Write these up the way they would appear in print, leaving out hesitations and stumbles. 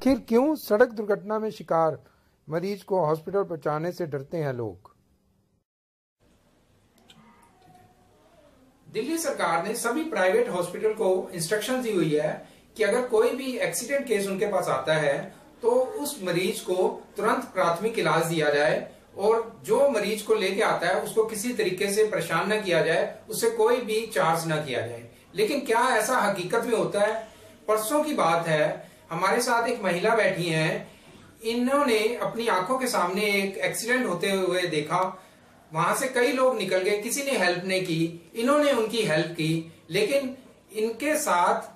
आखिर क्यों सड़क दुर्घटना में शिकार मरीज को हॉस्पिटल पहुंचाने से डरते हैं लोग? दिल्ली सरकार ने सभी प्राइवेट हॉस्पिटल को इंस्ट्रक्शन दी हुई है कि अगर कोई भी एक्सीडेंट केस उनके पास आता है तो उस मरीज को तुरंत प्राथमिक इलाज दिया जाए और जो मरीज को लेके आता है उसको किसी तरीके से परेशान न किया जाए, उससे कोई भी चार्ज न किया जाए। लेकिन क्या ऐसा हकीकत में होता है? परसों की बात है, हमारे साथ एक महिला बैठी हैं, इन्होंने अपनी आंखों के सामने एक एक्सीडेंट होते हुए देखा। वहां से कई लोग निकल गए, किसी ने हेल्प नहीं की, इन्होंने उनकी हेल्प की, लेकिन इनके साथ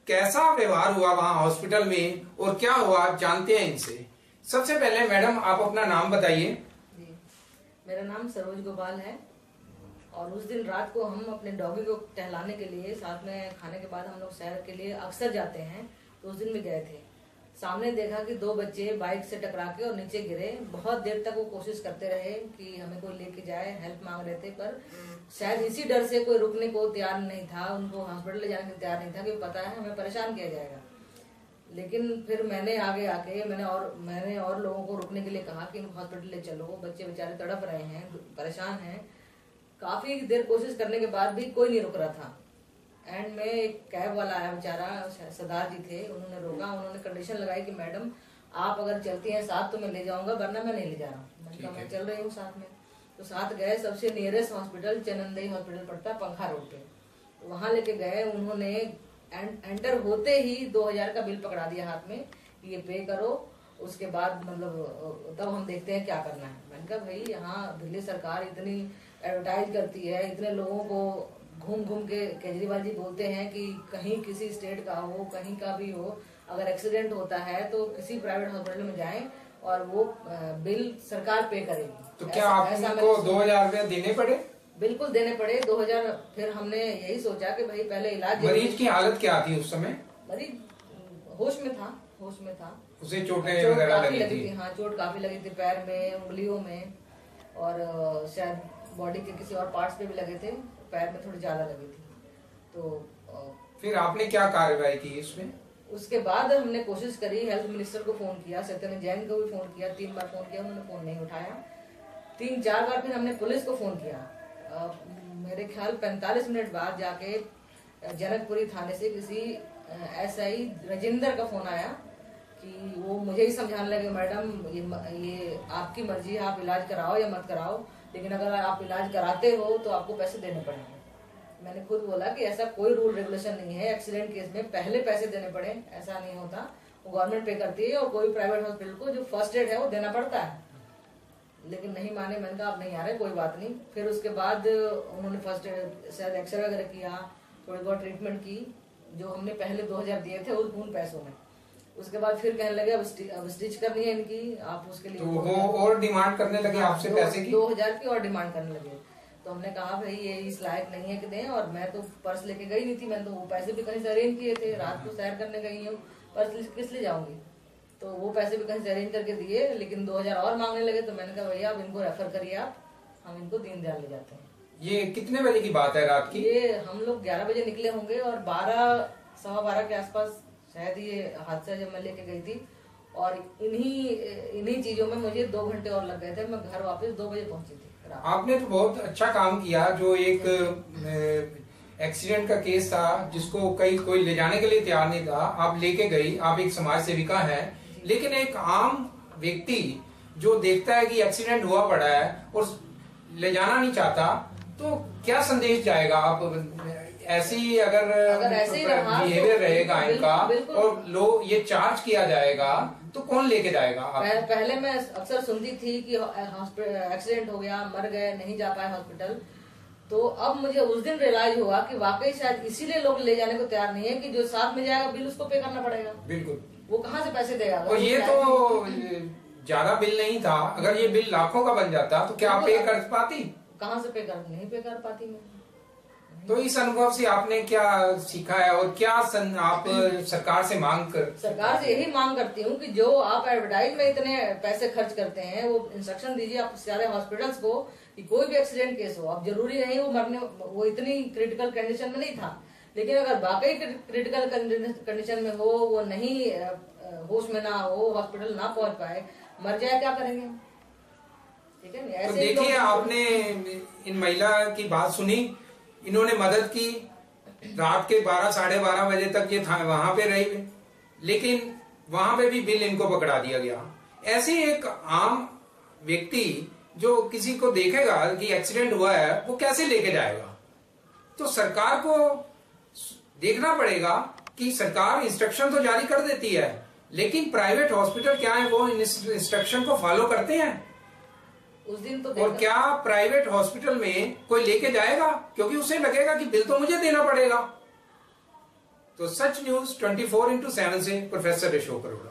कैसा व्यवहार हुआ वहां हॉस्पिटल में और क्या हुआ जानते हैं इनसे। सबसे पहले मैडम आप अपना नाम बताइए। जी, मेरा नाम सरोज गोपाल है और उस दिन रात को हम अपने डॉगी को टहलाने के लिए साथ में खाने के बाद हम लोग सैर के लिए अक्सर जाते हैं, तो उस दिन भी गए थे। सामने देखा कि दो बच्चे बाइक से टकरा के और नीचे गिरे। बहुत देर तक वो कोशिश करते रहे कि हमें कोई लेके जाए, हेल्प मांग रहे थे, पर शायद इसी डर से कोई रुकने को तैयार नहीं था, उनको हॉस्पिटल ले जाने को तैयार नहीं था कि पता है हमें परेशान किया जाएगा। लेकिन फिर मैंने आगे आके मैंने और लोगों को रुकने के लिए कहा कि इनको हॉस्पिटल ले चलो, बच्चे बेचारे तड़प रहे हैं, परेशान हैं। काफी देर कोशिश करने के बाद भी कोई नहीं रुक रहा था। एंड में एक कैब वाला आया, बेचारा सरदार जी थे, उन्होंने रोका, उन्होंने कंडीशन लगाई कि मैडम आप अगर चलती हैं साथ तो मैं ले जाऊंगा, वरना मैं नहीं ले जा रहा हूँ। मैंने कहा मैं चल रही हूँ साथ में। तो साथ गए, सबसे नियरेस्ट हॉस्पिटल चनंदई हॉस्पिटल पड़ता है पंखा रोड पे, तो वहां लेके गए। उन्होंने एंटर होते ही 2000 का बिल पकड़ा दिया हाथ में, ये पे करो, उसके बाद मतलब तब हम देखते हैं क्या करना है। मैंने कहा भाई यहाँ दिल्ली सरकार इतनी एडवर्टाइज करती है, इतने लोगों को घूम घूम के केजरीवाल जी बोलते हैं कि कहीं किसी स्टेट का हो, कहीं का भी हो, अगर एक्सीडेंट होता है तो किसी प्राइवेट हॉस्पिटल में जाएं और वो बिल सरकार पे करेगी। तो क्या आपको 2000 रुपए देने पड़े? बिल्कुल देने पड़े 2000। फिर हमने यही सोचा कि भाई पहले इलाज। मरीज की हालत क्या थी उस समय? मरीज होश में था। उसे चोटें वगैरह लगी थी? हाँ, चोट काफी लगी थी, पैर में, उंगलियों में, और शायद बॉडी के किसी और पार्ट्स पे भी लगे थे, पैर में थोड़ी ज्यादा लगी थी। तो फिर आपने क्या कार्रवाई की इसमें? उसके बाद हमने कोशिश करी, हेल्थ मिनिस्टर को फोन किया, सत्येंद्र जैन को भी फोन किया, 3 बार फोन किया, उन्होंने फोन नहीं उठाया। 3-4 बार फिर हमने पुलिस को फोन किया। मेरे ख्याल 45 मिनट बाद जाके जनकपुरी थाने से किसी SI राजेंद्र का फोन आया कि वो मुझे ही समझाने लगे, मैडम ये आपकी मर्जी है, आप इलाज कराओ या मत कराओ, लेकिन अगर आप इलाज कराते हो तो आपको पैसे देने पड़ेंगे। मैंने खुद बोला कि ऐसा कोई रूल रेगुलेशन नहीं है, एक्सीडेंट केस में पहले पैसे देने पड़े, ऐसा नहीं होता, वो गवर्नमेंट पे करती है और कोई प्राइवेट हॉस्पिटल को जो फर्स्ट एड है वो देना पड़ता है। लेकिन नहीं माने। मैंने कहा आप नहीं आ रहे, कोई बात नहीं। फिर उसके बाद उन्होंने फर्स्ट एड शायद एक्सरे वगैरह किया, थोड़ी बहुत ट्रीटमेंट की, जो हमने पहले 2000 दिए थे उन पैसों में। उसके बाद फिर कहने लगे अब स्टिच करनी है इनकी, आप उसके लिए। तो वो और डिमांड करने लगे आपसे पैसे की? 2000 की और डिमांड करने लगे। तो हमने कहा भाई ये इस लायक नहीं है कि दें, और मैं तो पर्स लेके गई नहीं थी, मैंने तो वो पैसे भी कहीं से अरेंज किए थे, रात को सैर करने गई हूँ, पर्स किस लिए जाऊंगी, तो वो पैसे भी कहीं से अरेंज करके दिए। लेकिन 2000 और मांगने लगे, तो मैंने कहा भैया आप इनको रेफर करिए, आप हम इनको दीनदयाल ले जाते हैं। ये कितने बजे की बात है रात की? ये हम लोग 11 बजे निकले होंगे और 12-12:15 के आसपास शायद ये हादसा जब मैं लेके गई थी, और इन्हीं चीजों में मुझे 2 घंटे और लग गए थे। मैं घर वापस 2 बजे पहुंची थी। आपने तो बहुत अच्छा काम किया। जो एक एक्सीडेंट का केस था जिसको कोई ले जाने के लिए तैयार नहीं था, आप लेके गई, आप एक समाज सेविका हैं। लेकिन एक आम व्यक्ति जो देखता है कि एक्सीडेंट हुआ पड़ा है और ले जाना नहीं चाहता, तो क्या संदेश जाएगा? आप ऐसी अगर ऐसे ही बिहेवियर रहेगा इनका और लोग ये चार्ज किया जाएगा तो कौन लेके जाएगा? पहले मैं अक्सर सुनती थी कि एक्सीडेंट हो गया, मर गए, नहीं जा पाए हॉस्पिटल, तो अब मुझे उस दिन रियलाइज हुआ कि वाकई शायद इसीलिए लोग ले जाने को तैयार नहीं है कि जो साथ में जाएगा बिल उसको पे करना पड़ेगा। बिल्कुल, वो कहाँ से पैसे देगा? और ये तो ज्यादा बिल नहीं था। अगर ये बिल लाखों का बन जाता तो क्या आप पे कर पाती? कहाँ से नहीं पे कर पाती मैं। तो इस अनुभव से आपने क्या सीखा है और क्या आप सरकार से यही मांग करती हूँ कि जो आप एडवर्टाइज में इतने पैसे खर्च करते हैं, वो इंस्ट्रक्शन दीजिए आप सारे हॉस्पिटल्स को कि कोई भी एक्सीडेंट केस हो, अब जरूरी नहीं वो इतनी क्रिटिकल कंडीशन में नहीं था, लेकिन अगर वाकई क्रिटिकल कंडीशन में हो, वो नहीं होश में ना हो, हॉस्पिटल ना पहुंच पाए, मर जाए, क्या करेंगे? ठीक है ना? तो ऐसे देखिए, आपने इन महिला की बात सुनी, इन्होंने मदद की, रात के 12 साढ़े 12 बजे तक ये वहां पे रही, लेकिन वहां पे भी बिल इनको पकड़ा दिया गया। ऐसे एक आम व्यक्ति जो किसी को देखेगा कि एक्सीडेंट हुआ है, वो कैसे लेके जाएगा? तो सरकार को देखना पड़ेगा कि सरकार इंस्ट्रक्शन तो जारी कर देती है, लेकिन प्राइवेट हॉस्पिटल क्या है, वो इंस्ट्रक्शन को फॉलो करते हैं? उस दिन तो और क्या प्राइवेट हॉस्पिटल में कोई लेके जाएगा? क्योंकि उसे लगेगा कि बिल तो मुझे देना पड़ेगा। तो सच न्यूज 24x7 से प्रोफेसर अशोक अरोड़ा।